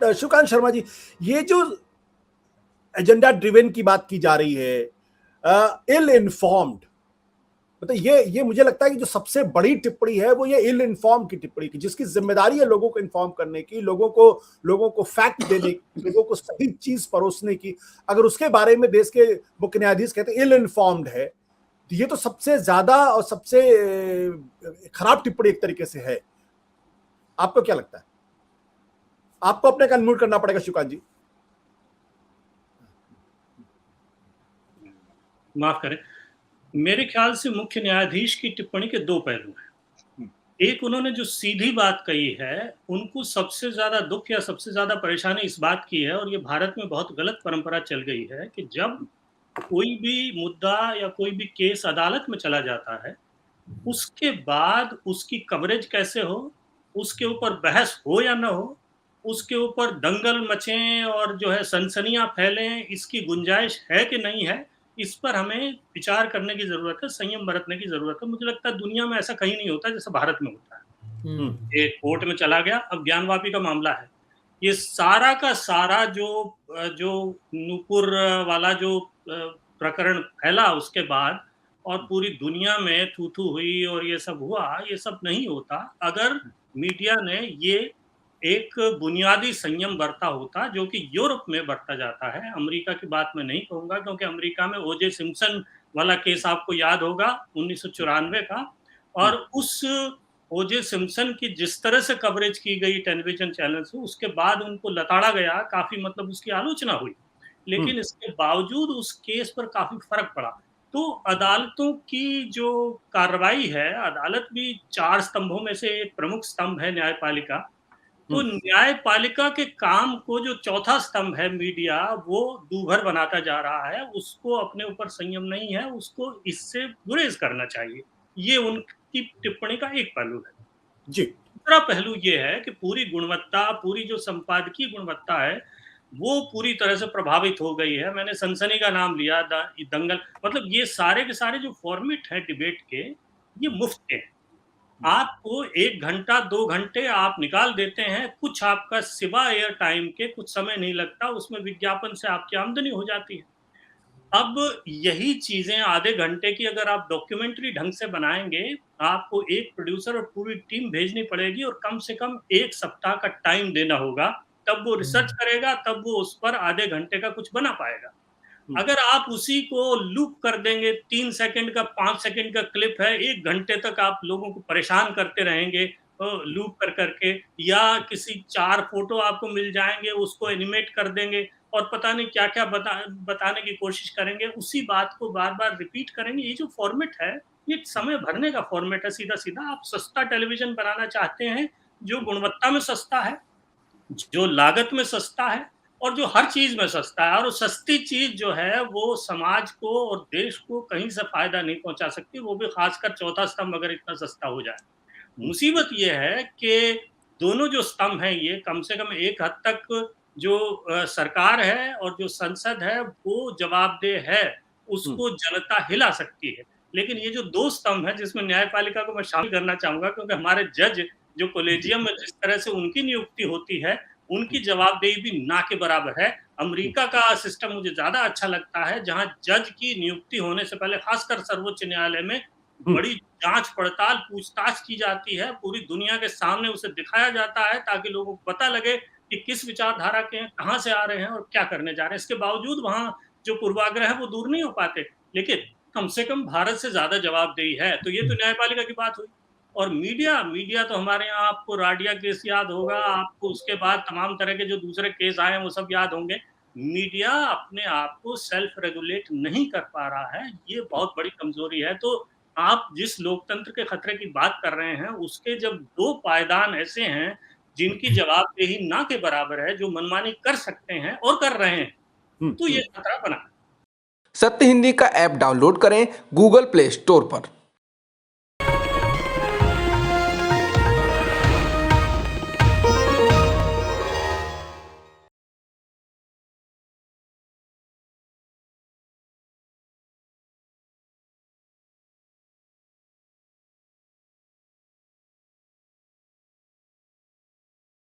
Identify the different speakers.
Speaker 1: But Shivkant Sharma ji, ये जो agenda driven की बात की जा रही है, इल इन्फॉर्म्ड, मतलब ये मुझे लगता है कि जो सबसे बड़ी टिप्पणी है वो ये इल इन्फॉर्म की टिप्पणी की, जिसकी जिम्मेदारी है लोगों को इन्फॉर्म करने की, लोगों को फैक्ट देने की, लोगों को सही चीज परोसने की। अगर उसके बारे में देश के मुख्य न्यायाधीश कहते हैं इल इन्फॉर्म्ड है, तो ये तो सबसे ज्यादा और सबसे खराब टिप्पणी एक तरीके से है। आपको क्या लगता है? आपको अपने का अनम्यूट करना पड़ेगा शिवकांत जी।
Speaker 2: माफ करें, मेरे ख्याल से मुख्य न्यायाधीश की टिप्पणी के दो पहलू हैं। एक, उन्होंने जो सीधी बात कही है, उनको सबसे ज्यादा दुख या सबसे ज्यादा परेशानी इस बात की है, और ये भारत में बहुत गलत परंपरा चल गई है कि जब कोई भी मुद्दा या कोई भी केस अदालत में चला जाता है, उसके बाद उसकी कवरेज कैसे हो, उसके ऊपर बहस हो या ना हो, उसके ऊपर दंगल मचें और जो है सनसनियां फैलें, इसकी गुंजाइश है कि नहीं है, इस पर हमें विचार करने की जरूरत है, संयम बरतने की जरूरत है। मुझे लगता है दुनिया में ऐसा कहीं नहीं होता जैसे भारत में होता है। ये कोर्ट में चला गया, अब ज्ञानवापी का मामला है, ये सारा का सारा जो नूपुर वाला जो प्रकरण फैला उसके बाद, और पूरी दुनिया में थू थू हुई और ये सब हुआ, ये सब नहीं होता अगर मीडिया ने ये एक बुनियादी संयम बरता होता, जो कि यूरोप में बरता जाता है। अमेरिका की बात मैं नहीं कहूंगा, क्योंकि अमेरिका में ओजे सिम्पसन वाला केस आपको याद होगा 1994 का, और उस ओजे सिम्पसन की जिस तरह से कवरेज की गई टेलीविजन चैनल से, उसके बाद उनको लताड़ा गया, काफी मतलब उसकी आलोचना हुई, लेकिन इसके बावजूद उस केस पर काफी फर्क पड़ा। तो अदालतों की जो कार्रवाई है, अदालत भी चार स्तंभों में से एक प्रमुख स्तंभ है न्यायपालिका, तो न्यायपालिका के काम को जो चौथा स्तंभ है मीडिया, वो दूभर बनाता जा रहा है, उसको अपने ऊपर संयम नहीं है, उसको इससे गुरेज करना चाहिए। ये उनकी टिप्पणी का एक पहलू है
Speaker 1: जी।
Speaker 2: दूसरा पहलू ये है कि पूरी गुणवत्ता, पूरी जो संपादकीय गुणवत्ता है, वो पूरी तरह से प्रभावित हो गई है। मैंने सनसनी का नाम लिया, दंगल, मतलब ये सारे के सारे जो फॉर्मेट है डिबेट के, ये मुफ्त के हैं। आपको 1 घंटा 2 घंटे आप निकाल देते हैं, कुछ आपका सिवा एयर टाइम के कुछ समय नहीं लगता, उसमें विज्ञापन से आपकी आमदनी हो जाती है। अब यही चीजें आधे घंटे की अगर आप डॉक्यूमेंट्री ढंग से बनाएंगे, आपको एक प्रोड्यूसर और पूरी टीम भेजनी पड़ेगी, और कम से कम 1 सप्ताह का टाइम देना होगा, तब वो रिसर्च करेगा, तब वो उस पर आधे घंटे का कुछ बना पाएगा। अगर आप उसी को लूप कर देंगे, 3 सेकंड का 5 सेकंड का क्लिप है, 1 घंटे तक आप लोगों को परेशान करते रहेंगे लूप कर करके, या किसी 4 फोटो आपको मिल जाएंगे, उसको एनिमेट कर देंगे और पता नहीं क्या क्या बताने की कोशिश करेंगे, उसी बात को बार बार रिपीट करेंगे। ये जो फॉर्मेट है, ये समय भरने का फॉर्मेट है। सीधा सीधा आप सस्ता टेलीविजन बनाना चाहते हैं, जो गुणवत्ता में सस्ता है, जो लागत में सस्ता है, और जो हर चीज में सस्ता है, और सस्ती चीज जो है वो समाज को और देश को कहीं से फायदा नहीं पहुंचा सकती, वो भी खासकर चौथा स्तंभ अगर इतना सस्ता हो जाए। मुसीबत ये है कि दोनों जो स्तंभ हैं, ये कम से कम एक हद तक जो सरकार है और जो संसद है वो जवाबदेह है, उसको जनता हिला सकती है। लेकिन ये जो 2 स्तंभ है, जिसमें न्यायपालिका को मैं शामिल करना चाहूंगा, क्योंकि हमारे जज जो कॉलेजियम में जिस तरह से उनकी नियुक्ति होती है, उनकी जवाबदेही भी ना के बराबर है। अमेरिका का सिस्टम मुझे ज्यादा अच्छा लगता है, जहां जज की नियुक्ति होने से पहले, खासकर सर्वोच्च न्यायालय में, बड़ी जांच पड़ताल पूछताछ की जाती है, पूरी दुनिया के सामने उसे दिखाया जाता है, ताकि लोगों को पता लगे कि किस विचारधारा के हैं, कहां से आ रहे हैं और क्या करने जा रहे हैं। इसके बावजूद वहां जो पूर्वाग्रह है वो दूर नहीं हो पाते, लेकिन कम से कम भारत से ज्यादा जवाबदेही है। तो ये तो न्यायपालिका की बात हुई। और मीडिया तो हमारे यहाँ, आपको राडिया केस याद होगा, आपको उसके बाद तमाम तरह के जो दूसरे केस आए हैं वो सब याद होंगे। मीडिया अपने आप को सेल्फ रेगुलेट नहीं कर पा रहा है, ये बहुत बड़ी कमजोरी है। तो आप जिस लोकतंत्र के खतरे की बात कर रहे हैं, उसके जब 2 पायदान ऐसे हैं जिनकी जवाबदेही ना के बराबर है, जो मनमानी कर सकते हैं और कर रहे हैं, तो ये खतरा बना।
Speaker 3: सत्य हिंदी का ऐप डाउनलोड करें गूगल प्ले स्टोर पर।